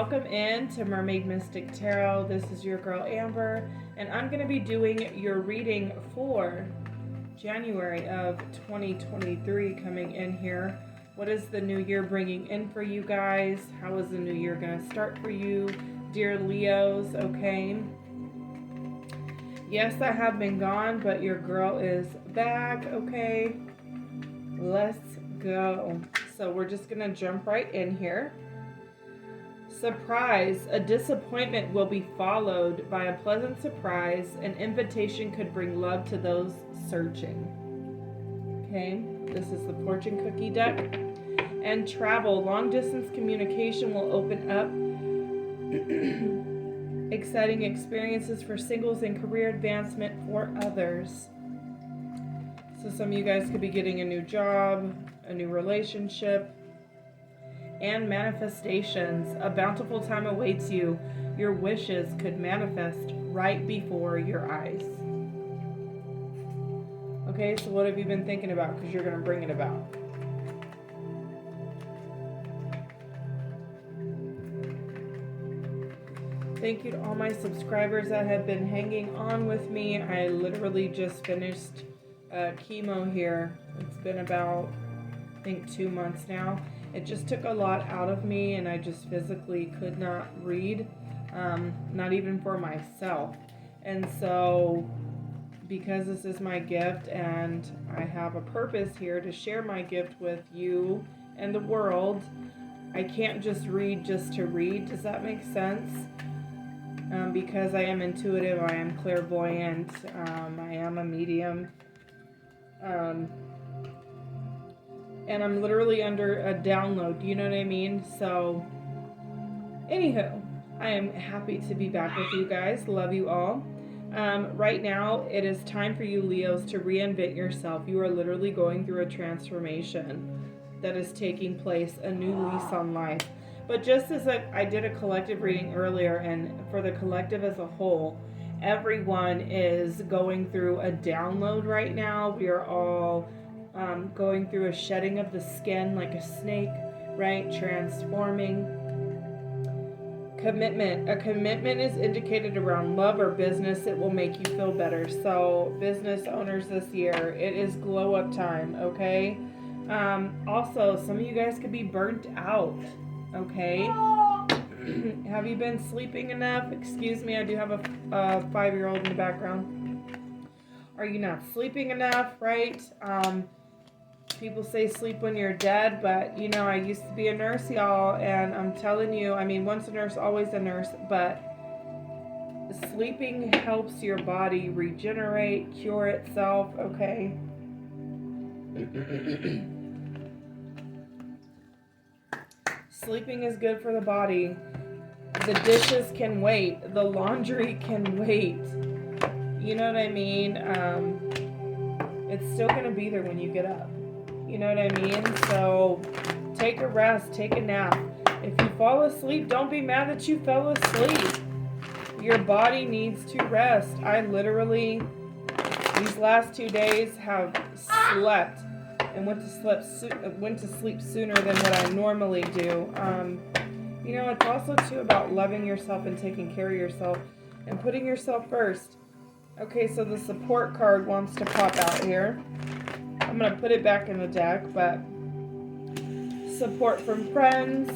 welcome in to Mermaid Mystic Tarot. This is your girl Amber, and I'm going to be doing your reading for January of 2023 coming in here. What is the new year bringing in for you guys? How is the new year going to start for you, dear Leos? Okay. Yes, I have been gone, but your girl is back. Okay. Let's go. So we're just going to jump right in here. Surprise. A disappointment will be followed by a pleasant surprise. An invitation could bring love to those searching. Okay, this is the fortune cookie deck. And travel. Long distance communication will open up exciting experiences for singles and career advancement for others. So some of you guys could be getting a new job, a new relationship, and manifestations. A bountiful time awaits you. Your wishes could manifest right before your eyes. Okay, so what have you been thinking about? Because you're going to bring it about. Thank you to all my subscribers that have been hanging on with me. I literally just finished chemo here. It's been about, I think, 2 months now. It just took a lot out of me, and I just physically could not read, not even for myself. And so, because this is my gift, and I have a purpose here to share my gift with you and the world, I can't just read just to read. Does that make sense? Because I am intuitive, I am clairvoyant, I am a medium. And I'm literally under a download, you know what I mean? So, anywho, I am happy to be back with you guys. Love you all. Right now, it is time for you, Leos, to reinvent yourself. You are literally going through a transformation that is taking place, a new lease on life. But just as I did a collective reading earlier, and for the collective as a whole, everyone is going through a download right now. We are all going through a shedding of the skin like a snake, right? Transforming. Commitment. A commitment is indicated around love or business. It will make you feel better. So business owners this year, it is glow up time, okay? Also, some of you guys could be burnt out, okay? Have you been sleeping enough? Excuse me, I do have a 5-year-old in the background. Are you not sleeping enough, right? People say sleep when you're dead, but you know, I used to be a nurse, y'all, and I'm telling you, I mean, once a nurse, always a nurse, but sleeping helps your body regenerate, cure itself, okay? Sleeping is good for the body. The dishes can wait. The laundry can wait. You know what I mean? It's still going to be there when you get up. You know what I mean? So take a rest, take a nap. If you fall asleep, don't be mad that you fell asleep. Your body needs to rest. I literally, these last 2 days, have slept and went to sleep sooner than what I normally do. You know, it's also too about loving yourself and taking care of yourself and putting yourself first. Okay, so the support card wants to pop out here. I'm going to put it back in the deck, but support from friends,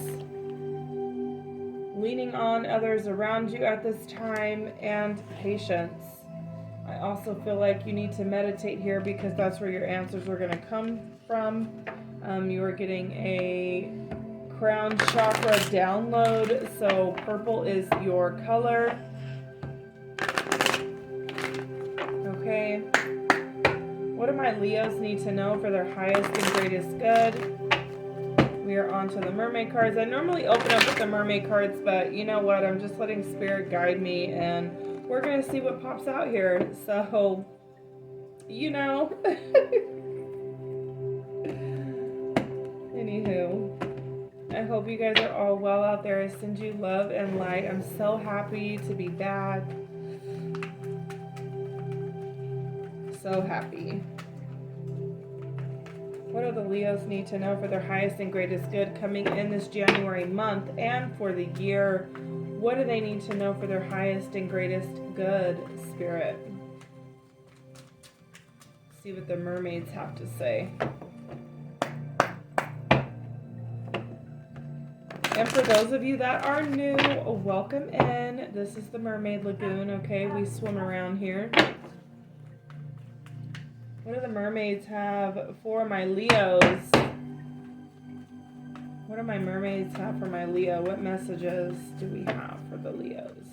leaning on others around you at this time, and patience. I also feel like you need to meditate here because that's where your answers are going to come from. You are getting a crown chakra download, so purple is your color. Okay. What do my Leos need to know for their highest and greatest good? We are on to the mermaid cards. I normally open up with the mermaid cards, but you know what? I'm just letting spirit guide me, and we're going to see what pops out here. So, you know. Anywho, I hope you guys are all well out there. I send you love and light. I'm so happy to be back. So happy. What do the Leos need to know for their highest and greatest good coming in this January month and for the year? What do they need to know for their highest and greatest good, Spirit? See what the mermaids have to say. And for those of you that are new, welcome in. This is the Mermaid Lagoon, okay? We swim around here. What do the mermaids have for my Leos? What do my mermaids have for my Leo? What messages do we have for the Leos?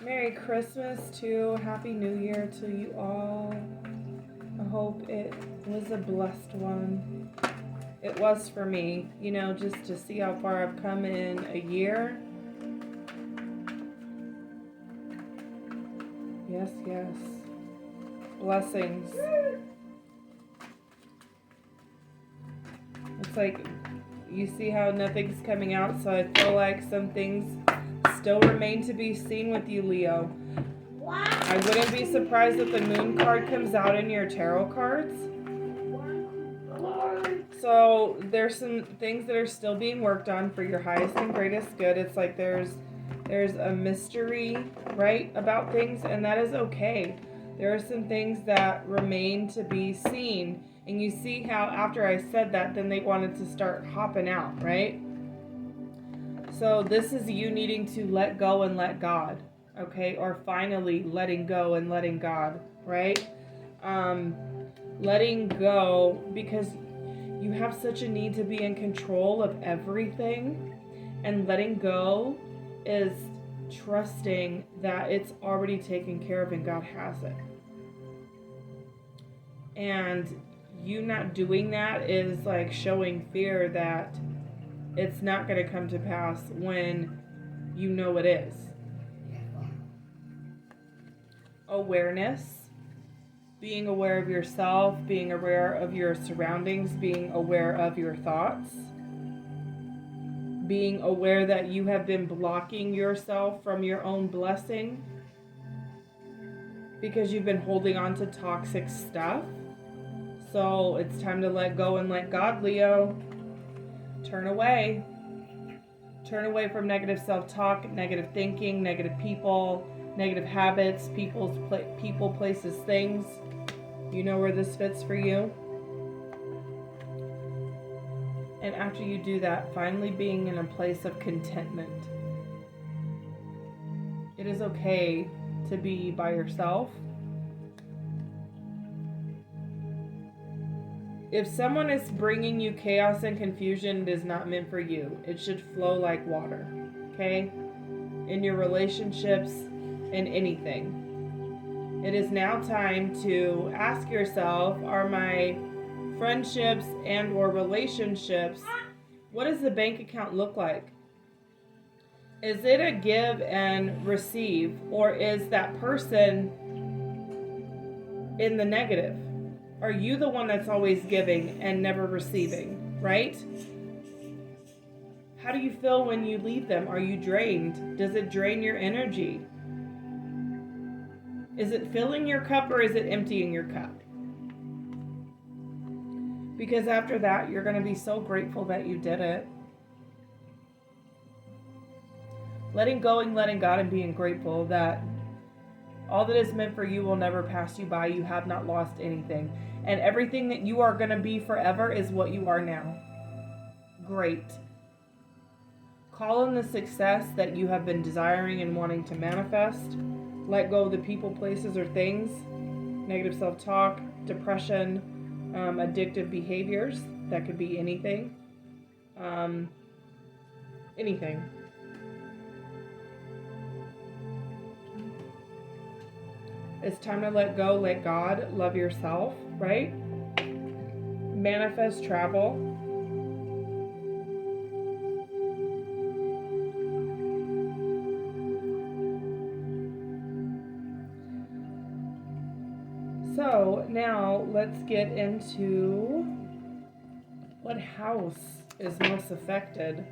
Merry Christmas to Happy New Year to you all. I hope it was a blessed one. It was for me, you know, just to see how far I've come in a year. Yes, yes. Blessings. It's like, you see how nothing's coming out, so I feel like some things still remain to be seen with you, Leo. I wouldn't be surprised if the moon card comes out in your tarot cards. So there's some things that are still being worked on for your highest and greatest good. It's like there's a mystery, right, about things, and that is okay. There are some things that remain to be seen. And you see how after I said that, then they wanted to start hopping out, right? So this is you needing to let go and let God, okay? Or finally letting go and letting God, right? Letting go because you have such a need to be in control of everything. And letting go is trusting that it's already taken care of and God has it. And you not doing that is like showing fear that it's not going to come to pass when you know it is. Awareness. Being aware of yourself, being aware of your surroundings, being aware of your thoughts. Being aware that you have been blocking yourself from your own blessing because you've been holding on to toxic stuff. So it's time to let go and let God, Leo. Turn away. Turn away from negative self-talk, negative thinking, negative people, negative habits, people, places, things. You know where this fits for you. And after you do that, finally being in a place of contentment. It is okay to be by yourself. If someone is bringing you chaos and confusion, it is not meant for you. It should flow like water, okay? In your relationships, in anything. It is now time to ask yourself, are my friendships and or relationships, what does the bank account look like? Is it a give and receive, or is that person in the negative? Are you the one that's always giving and never receiving, right? How do you feel when you leave them? Are you drained? Does it drain your energy? Is it filling your cup or is it emptying your cup? Because after that, you're going to be so grateful that you did it. Letting go and letting God and being grateful that all that is meant for you will never pass you by. You have not lost anything. And everything that you are going to be forever is what you are now. Great. Call in the success that you have been desiring and wanting to manifest. Let go of the people, places, or things. Negative self-talk, depression, addictive behaviors. That could be anything. Anything. It's time to let go, let God, love yourself, right? Manifest travel. So now let's get into what house is most affected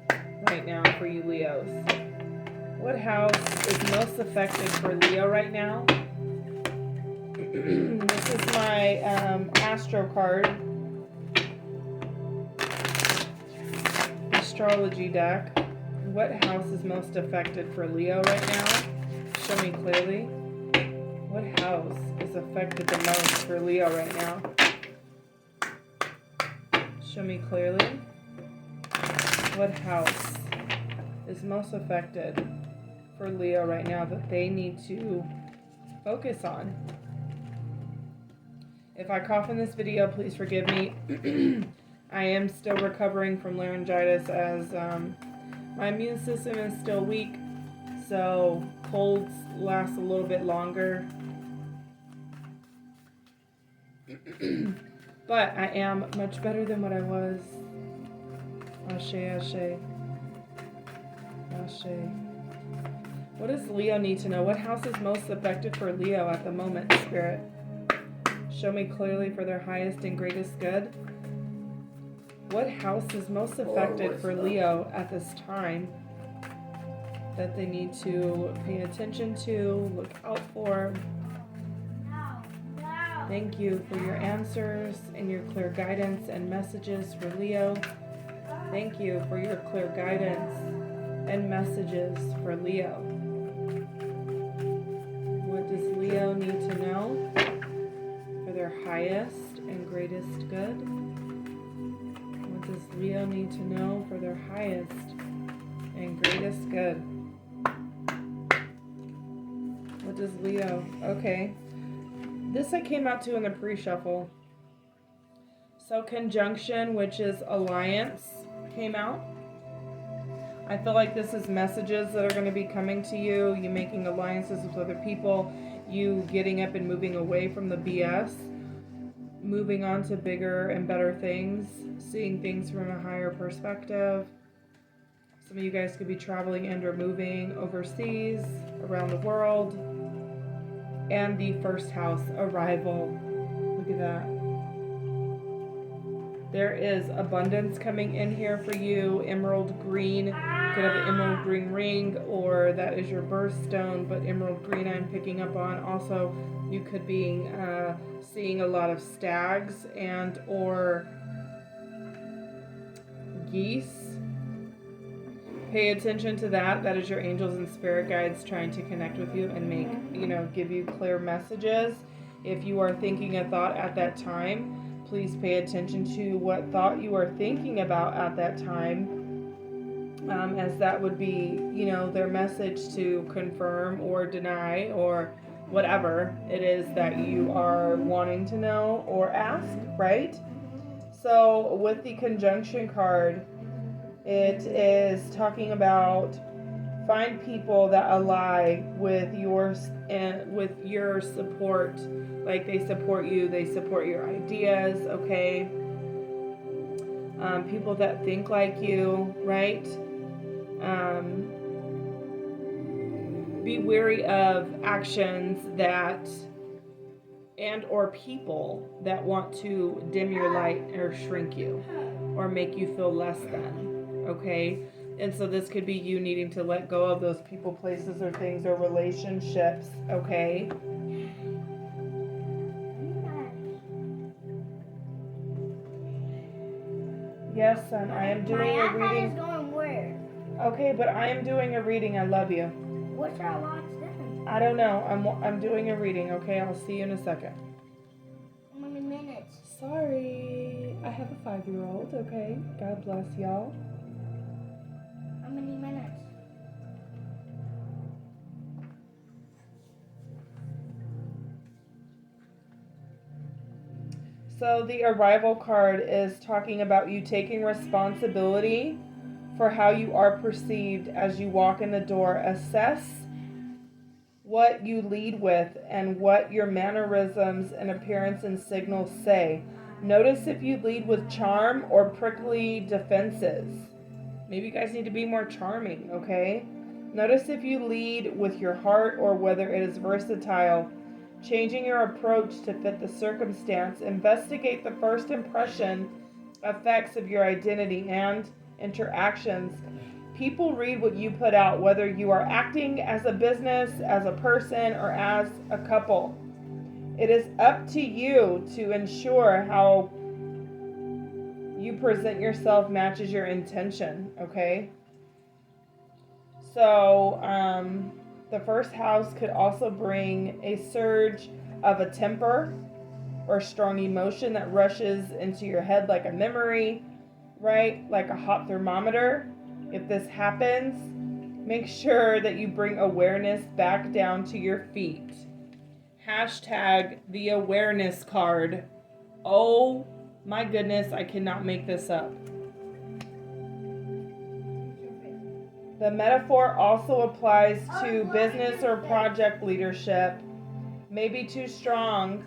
right now for you Leos. What house is most affected for Leo right now? This is my Astro card astrology deck. What house is most affected for Leo right now? Show me clearly. What house is affected the most for Leo right now? Show me clearly. What house is most affected for Leo right now that they need to focus on? If I cough in this video, please forgive me. I am still recovering from laryngitis as my immune system is still weak, so colds last a little bit longer. But I am much better than what I was. Ashe, ashe. Ashe. What does Leo need to know? What house is most affected for Leo at the moment, Spirit? Show me clearly for their highest and greatest good. What house is most affected for Leo at this time that they need to pay attention to, look out for? Thank you for your answers and your clear guidance and messages for Leo. Thank you for your clear guidance and messages for Leo. What does Leo need to know for their highest and greatest good? What does Leo need to know for their highest and greatest good? What does Leo? Okay. This I came out to in the pre-shuffle. So conjunction, which is alliance, came out. I feel like this is messages that are going to be coming to you. You making alliances with other people. You getting up and moving away from the BS. Moving on to bigger and better things. Seeing things from a higher perspective. Some of you guys could be traveling and or moving overseas, around the world. And the first house, arrival. Look at that. There is abundance coming in here for you. Emerald green. You could have an emerald green ring, or that is your birthstone, but emerald green I'm picking up on. Also, you could be seeing a lot of stags and or geese. Pay attention to that. That is your angels and spirit guides trying to connect with you and make, give you clear messages. If you are thinking a thought at that time, please pay attention to what thought you are thinking about at that time, as that would be, their message to confirm or deny or whatever it is that you are wanting to know or ask, right? So with the conjunction card, it is talking about find people that ally with yours and with your support. Like they support you, they support your ideas, okay? People that think like you, right? Be wary of actions that and or people that want to dim your light or shrink you or make you feel less than. Okay, and so this could be you needing to let go of those people, places, or things, or relationships. Okay. Yes, son, I am doing a reading. Is going where? Okay, but I am doing a reading. I love you. What's our last difference? I don't know. I'm doing a reading. Okay, I'll see you in a second. How many minutes? Sorry, I have a 5-year-old. Okay, God bless y'all. How many minutes? So the arrival card is talking about you taking responsibility for how you are perceived as you walk in the door. Assess what you lead with and what your mannerisms and appearance and signals say. Notice if you lead with charm or prickly defenses. Maybe you guys need to be more charming, okay? Notice if you lead with your heart or whether it is versatile. Changing your approach to fit the circumstance. Investigate the first impression effects of your identity and interactions. People read what you put out, whether you are acting as a business, as a person, or as a couple. It is up to you to ensure how you present yourself matches your intention, okay? So, the first house could also bring a surge of a temper or strong emotion that rushes into your head like a memory, right? Like a hot thermometer. If this happens, make sure that you bring awareness back down to your feet. Hashtag the awareness card. Oh my goodness, I cannot make this up. The metaphor also applies to business or project leadership. Maybe too strong,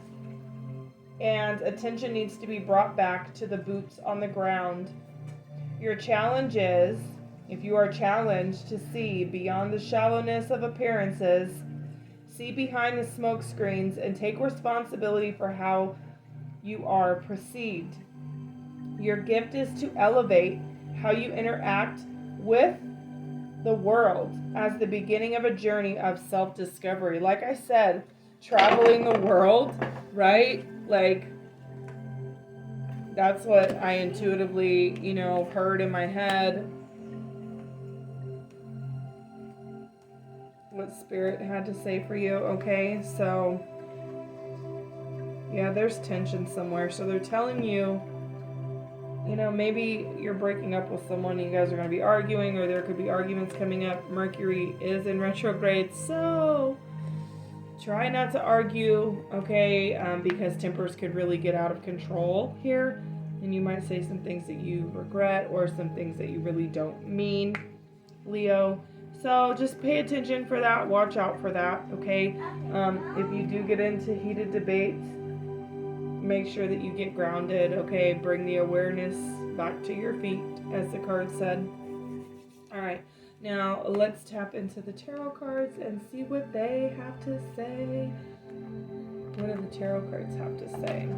and attention needs to be brought back to the boots on the ground. Your challenge is, if you are challenged to see beyond the shallowness of appearances, see behind the smoke screens and take responsibility for how you are perceived. Your gift is to elevate how you interact with the world as the beginning of a journey of self-discovery. Like I said, traveling the world, right? Like, that's what I intuitively, heard in my head. What Spirit had to say for you, okay? So, yeah, there's tension somewhere. So they're telling you, maybe you're breaking up with someone and you guys are going to be arguing, or there could be arguments coming up. Mercury is in retrograde, so try not to argue, okay? Because tempers could really get out of control here, and you might say some things that you regret or some things that you really don't mean, Leo. So just pay attention for that. Watch out for that, okay? If you do get into heated debates, make sure that you get grounded, okay? Bring the awareness back to your feet, as the card said. All right, now let's tap into the tarot cards and see what they have to say. What do the tarot cards have to say?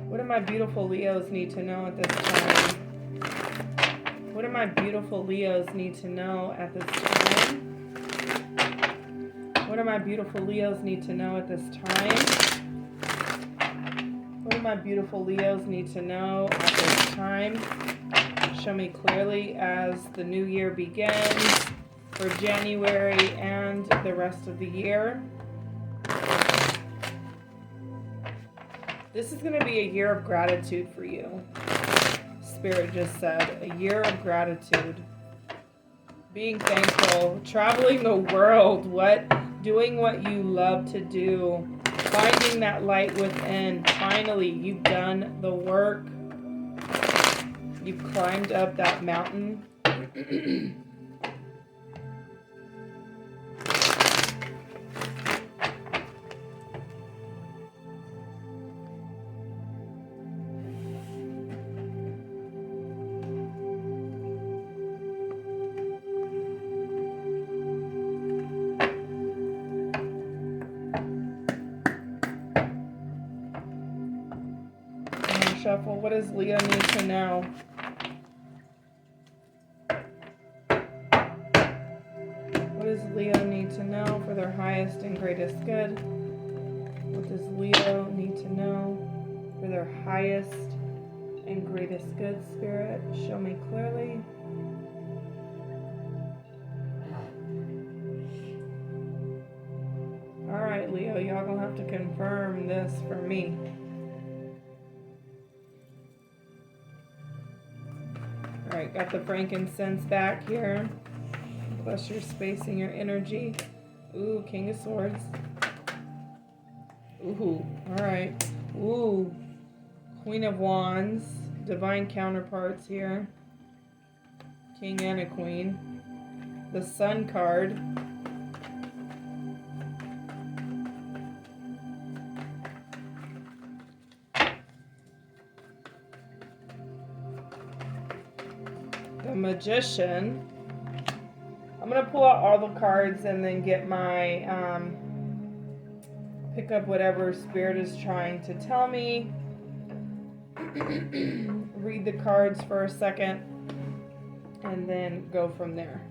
What do my beautiful Leos need to know at this time? What do my beautiful Leos need to know at this time? What do my beautiful Leos need to know at this time? What do my beautiful Leos need to know at this time? Show me clearly as the new year begins for January and the rest of the year. This is going to be a year of gratitude for you. Spirit just said, a year of gratitude. Being thankful, traveling the world, doing what you love to do, finding that light within. Finally, you've done the work. You've climbed up that mountain. Shuffle. What does Leo need to know? What does Leo need to know for their highest and greatest good? What does Leo need to know for their highest and greatest good, Spirit? Show me clearly. All right, Leo, y'all gonna have to confirm this for me. Alright, got the frankincense back here. Plus your space and your energy. Ooh, King of Swords. Ooh, alright. Ooh, Queen of Wands. Divine counterparts here. King and a Queen. The Sun card. Magician. I'm going to pull out all the cards and then get my pick up whatever Spirit is trying to tell me. Read the cards for a second and then go from there.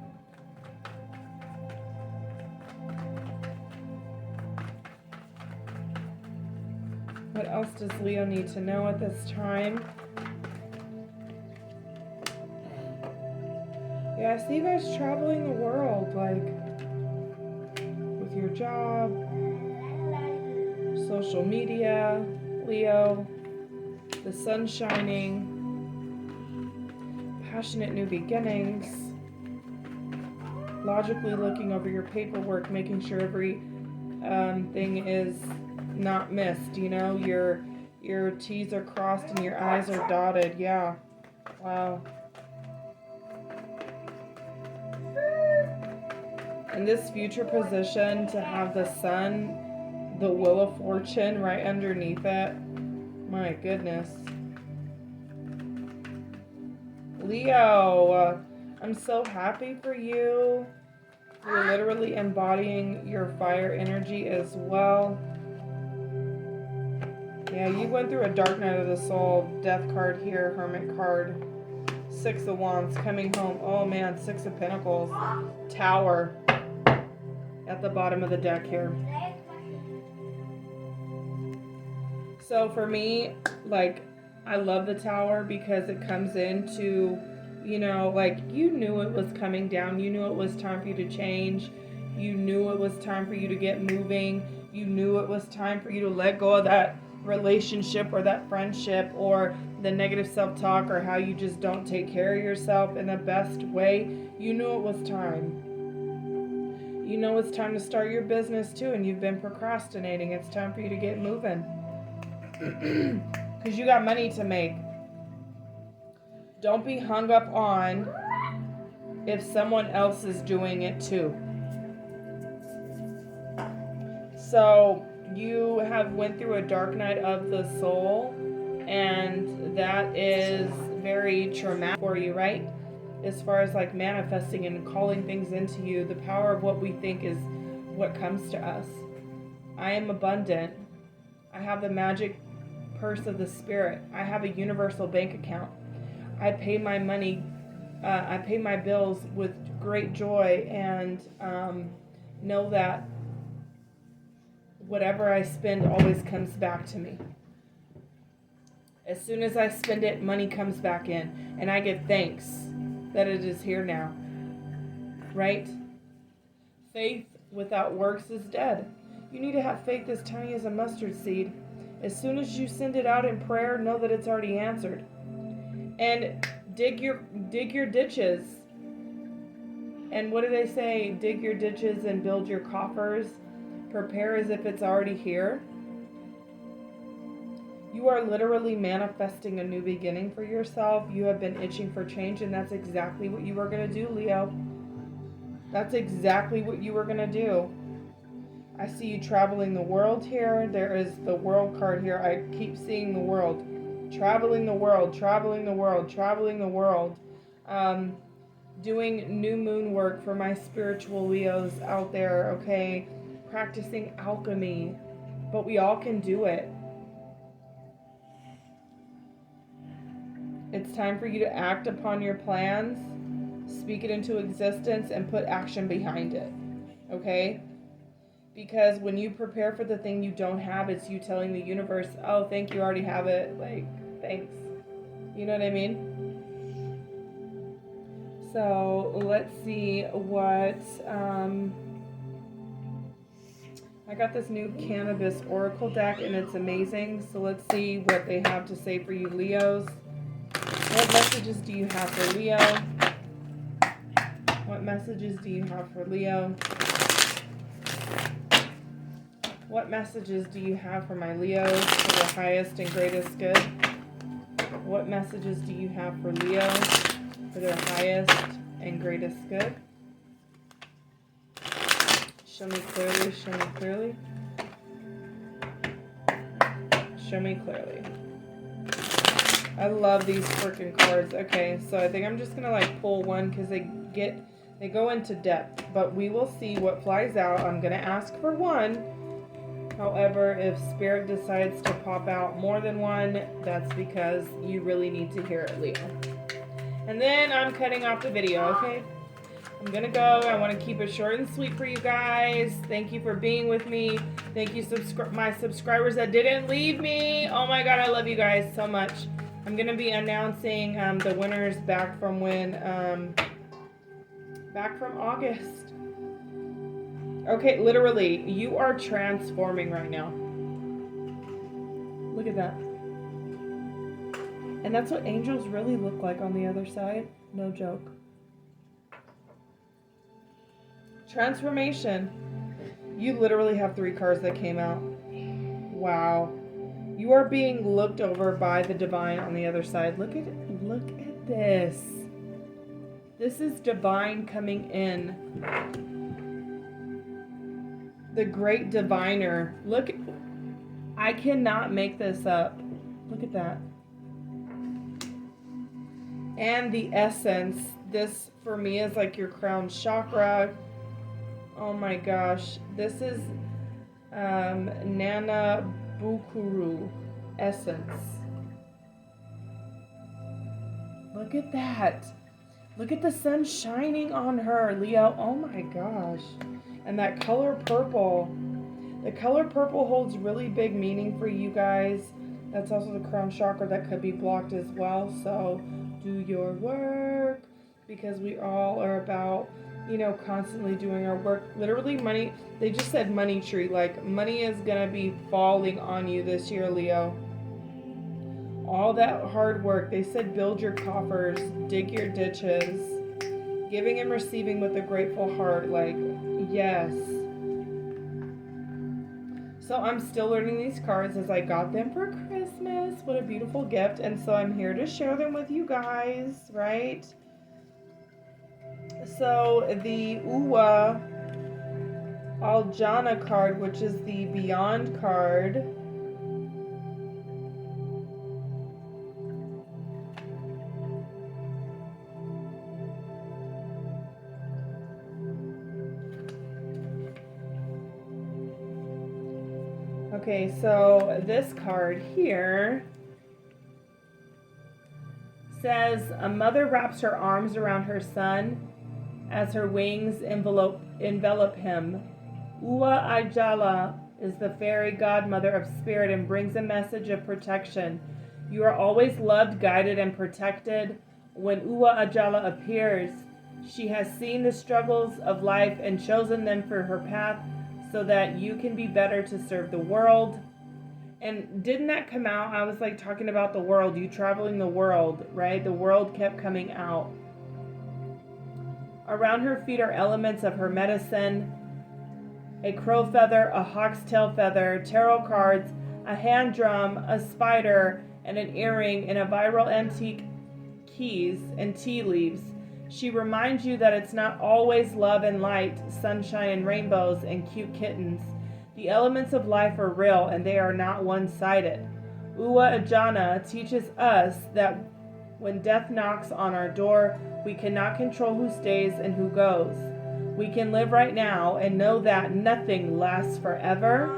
What else does Leo need to know at this time? Yeah, I see you guys traveling the world, like with your job, social media, Leo, the sun shining, passionate new beginnings, logically looking over your paperwork, making sure every thing is not missed, you know, your T's are crossed and your I's are dotted. Yeah. Wow. In this future position, to have the sun, the wheel of fortune right underneath it, my goodness. Leo, I'm so happy for you. You're literally embodying your fire energy as well. Yeah, you went through a dark night of the soul. Death card here, Hermit card. 6 of Wands, coming home. Oh man, 6 of Pentacles. Tower at the bottom of the deck here. So for me, like, I love the Tower because it comes into, you know, like, you knew it was coming down. You knew it was time for you to change. You knew it was time for you to get moving. You knew it was time for you to let go of that relationship or that friendship or the negative self-talk or how you just don't take care of yourself in the best way. You knew it was time. You know it's time to start your business too, and you've been procrastinating. It's time for you to get moving. Because you got money to make. Don't be hung up on if someone else is doing it too. So you have went through a dark night of the soul, and that is very traumatic for you, right? As far as like manifesting and calling things into you, the power of what we think is what comes to us. I am abundant. I have the magic purse of the spirit. I have a universal bank account. I pay my money, I pay my bills with great joy, and know that whatever I spend always comes back to me. As soon as I spend it, money comes back in, and I give thanks that it is here now. Right? Faith without works is dead. You need to have faith as tiny as a mustard seed. As soon as you send it out in prayer, know that it's already answered. And dig your ditches. And what do they say? Dig your ditches and build your coffers. Prepare as if it's already here. You are literally manifesting a new beginning for yourself. You have been itching for change, and that's exactly what you were going to do, Leo. That's exactly what you were going to do. I see you traveling the world here. There is the world card here. I keep seeing the world. Traveling the world, traveling the world, traveling the world. Doing new moon work for my spiritual Leos out there, okay? Practicing alchemy. But we all can do it. It's time for you to act upon your plans, speak it into existence, and put action behind it, okay? Because when you prepare for the thing you don't have, it's you telling the universe, oh, thank you, I already have it, like, thanks. You know what I mean? So, let's see what, I got this new Cannabis Oracle deck, and it's amazing. So let's see what they have to say for you, Leos. What messages do you have for Leo? What messages do you have for Leo? What messages do you have for my Leos for their highest and greatest good? What messages do you have for Leo for their highest and greatest good? Show me clearly, show me clearly. Show me clearly. I love these freaking cards. Okay, so I think I'm just gonna like pull one because they go into depth, but we will see what flies out. I'm gonna ask for one. However, if Spirit decides to pop out more than one, that's because you really need to hear it, Leo. And then I'm cutting off the video, okay? I'm gonna go. I want to keep it short and sweet for you guys. Thank you for being with me. Thank you, my subscribers that didn't leave me. Oh my God, I love you guys so much. I'm gonna be announcing the winners back from back from August. Okay, literally, you are transforming right now. Look at that. And that's what angels really look like on the other side. No joke. Transformation. You literally have 3 cards that came out. Wow. You are being looked over by the divine on the other side. Look at this. This is divine coming in. The great diviner. Look, I cannot make this up. Look at that. And the essence. This for me is like your crown chakra. Oh my gosh. This is Nana Bukuru essence. Look at that. Look at the sun shining on her, Leo. Oh my gosh. And that color purple. The color purple holds really big meaning for you guys. That's also the crown chakra that could be blocked as well. So do your work, because we all are about, you know, constantly doing our work. Literally money, they just said money tree. Like money is going to be falling on you this year, Leo. All that hard work. They said build your coffers, dig your ditches, giving and receiving with a grateful heart. Like, yes. So I'm still learning these cards as I got them for Christmas. What a beautiful gift. And so I'm here to share them with you guys, right? So the Uwa Aljana card, which is the Beyond card. Okay, so this card here says a mother wraps her arms around her son as her wings envelop him. Ua Ajala is the fairy godmother of spirit and brings a message of protection. You are always loved, guided, and protected. When Ua Ajala appears, she has seen the struggles of life and chosen them for her path so that you can be better to serve the world. And didn't that come out? I was like talking about the world, you traveling the world, right? The world kept coming out. Around her feet are elements of her medicine: a crow feather, a hawk's tail feather, tarot cards, a hand drum, a spider, and an earring, and a viral antique keys and tea leaves. She reminds you that it's not always love and light, sunshine and rainbows and cute kittens. The elements of life are real and they are not one-sided. Ua Ajana teaches us that when death knocks on our door, we cannot control who stays and who goes. We can live right now and know that nothing lasts forever,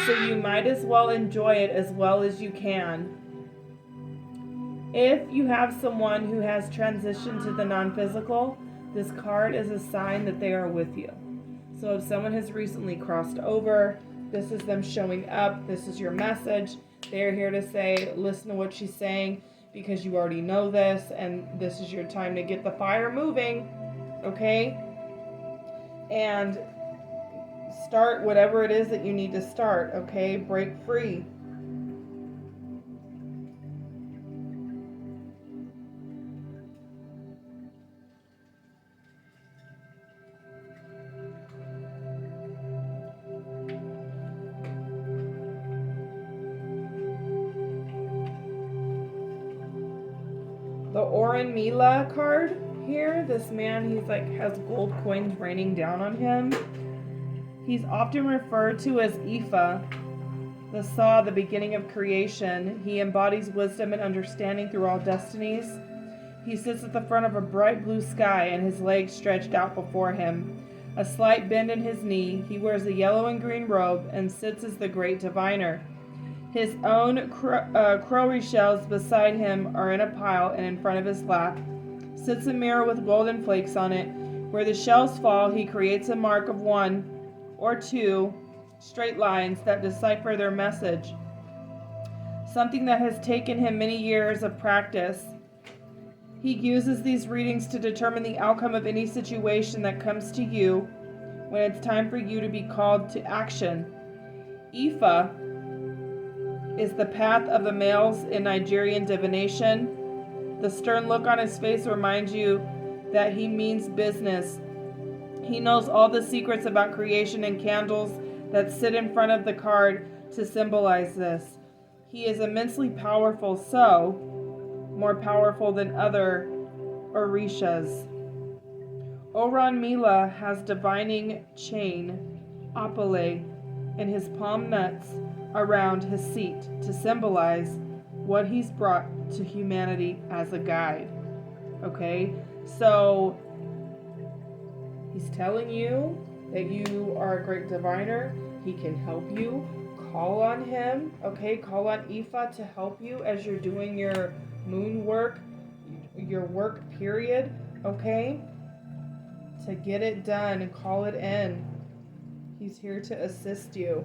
so you might as well enjoy it as well as you can. If you have someone who has transitioned to the non-physical, this card is a sign that they are with you. So if someone has recently crossed over, this is them showing up. This is your message. They're here to say, listen to what she's saying, because you already know this, and this is your time to get the fire moving, okay? And start whatever it is that you need to start, okay? Break free. The Oren Mila card here, this man, he's like has gold coins raining down on him. He's often referred to as Ifa, the Saw, the beginning of creation. He embodies wisdom and understanding through all destinies. He sits at the front of a bright blue sky and his legs stretched out before him. A slight bend in his knee, he wears a yellow and green robe and sits as the great diviner. His own crowry shells beside him are in a pile, and in front of his lap sits a mirror with golden flakes on it, Where the shells fall, he creates a mark of 1 or 2 straight lines that decipher their message. Something that has taken him many years of practice. He uses these readings to determine the outcome of any situation that comes to you when it's time for you to be called to action. Ifa is the path of the males in Nigerian divination. The stern look on his face reminds you that he means business. He knows all the secrets about creation and candles that sit in front of the card to symbolize this. He is immensely powerful, so more powerful than other Orishas. Oran Mila has divining chain, apale, in his palm nuts around his seat to symbolize what he's brought to humanity as a guide. Okay, so he's telling you that you are a great diviner. He can help you. Call on him. Okay, call on Ifa to help you as you're doing your moon work, your work period. Okay, to get it done and call it in. He's here to assist you.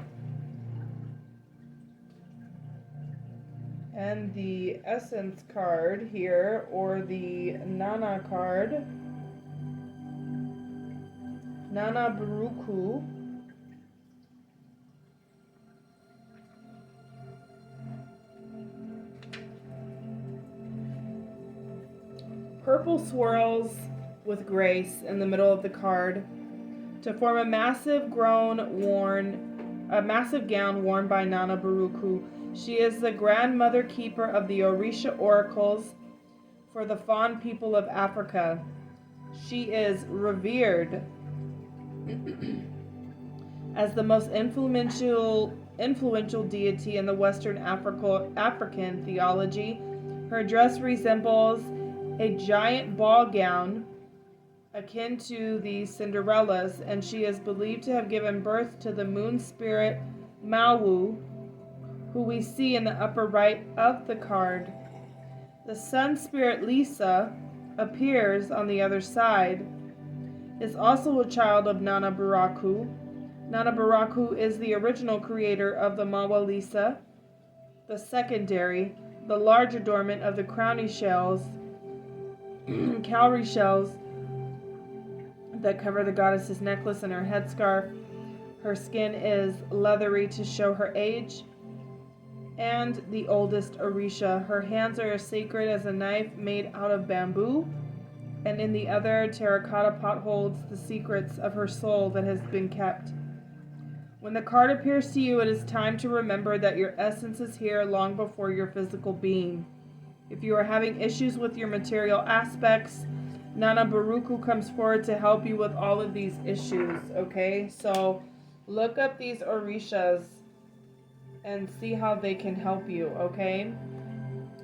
And the Essence card here, or the Nana card, Nana Baruku. Purple swirls with grace in the middle of the card to form a massive gown worn by Nana Baruku. She is the grandmother keeper of the Orisha oracles for the Fawn people of Africa. She is revered as the most influential deity in the Western African theology. Her dress resembles a giant ball gown akin to the Cinderella's, and she is believed to have given birth to the moon spirit Mawu, who we see in the upper right of the card. The sun spirit Lisa appears on the other side, is also a child of Nana Baraku. Nana Baraku is the original creator of the Mawa Lisa, the secondary, the large adornment of the cowrie shells that cover the goddess's necklace and her headscarf. Her skin is leathery to show her age. And the oldest Orisha. Her hands are as sacred as a knife made out of bamboo, and in the other terracotta pot holds the secrets of her soul that has been kept. When the card appears to you, it is time to remember that your essence is here long before your physical being. If you are having issues with your material aspects, Nana Baruku comes forward to help you with all of these issues, okay? So look up these Orishas and see how they can help you, okay?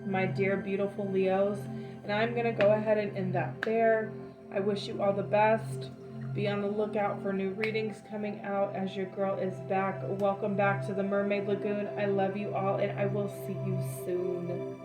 My dear, beautiful Leos. And I'm going to go ahead and end that there. I wish you all the best. Be on the lookout for new readings coming out as your girl is back. Welcome back to the Mermaid Lagoon. I love you all, and I will see you soon.